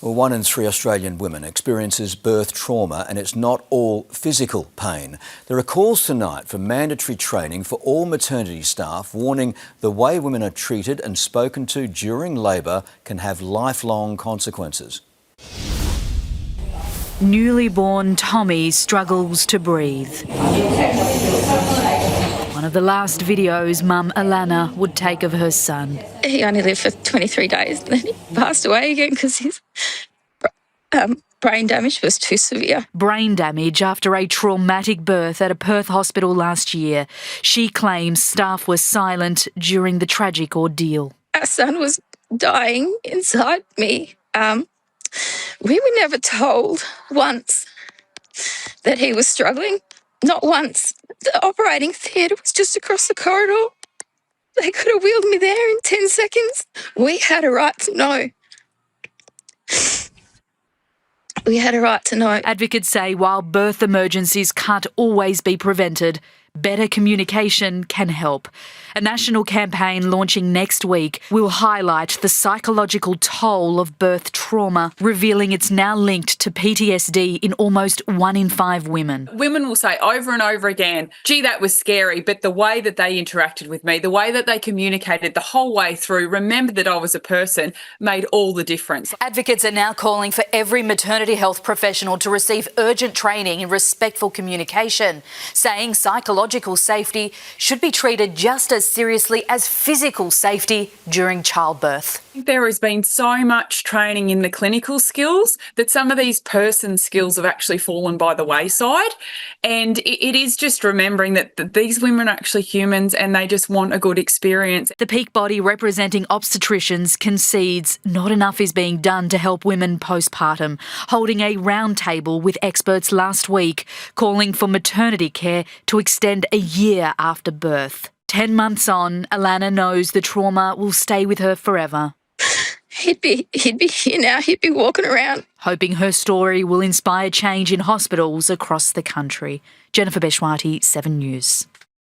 Well, 1 in 3 Australian women experiences birth trauma, and it's not all physical pain. There are calls tonight for mandatory training for all maternity staff, warning the way women are treated and spoken to during labour can have lifelong consequences. Newly born Tommy struggles to breathe. One of the last videos mum Alana would take of her son. He only lived for 23 days, then he passed away again because his brain damage was too severe. Brain damage after a traumatic birth at a Perth hospital last year. She claims staff were silent during the tragic ordeal. Our son was dying inside me. We were never told once that he was struggling. Not once. The operating theatre was just across the corridor. They could have wheeled me there in 10 seconds. We had a right to know. We had a right to know. Advocates say while birth emergencies can't always be prevented, better communication can help. A national campaign launching next week will highlight the psychological toll of birth trauma, revealing it's now linked to PTSD in almost 1 in 5 women. Women will say over and over again, gee, that was scary, but the way that they interacted with me, the way that they communicated the whole way through, remembered that I was a person, made all the difference. Advocates are now calling for every maternity health professional to receive urgent training in respectful communication, saying psychological safety should be treated just as seriously as physical safety during childbirth. There has been so much training in the clinical skills that some of these person skills have actually fallen by the wayside. And it is just remembering that these women are actually humans and they just want a good experience. The peak body representing obstetricians concedes not enough is being done to help women postpartum, holding a roundtable with experts last week, calling for maternity care to extend a year after birth. 10 months on, Alana knows the trauma will stay with her forever. He'd be here now. He'd be walking around. Hoping her story will inspire change in hospitals across the country. Jennifer Beshwati, 7 News.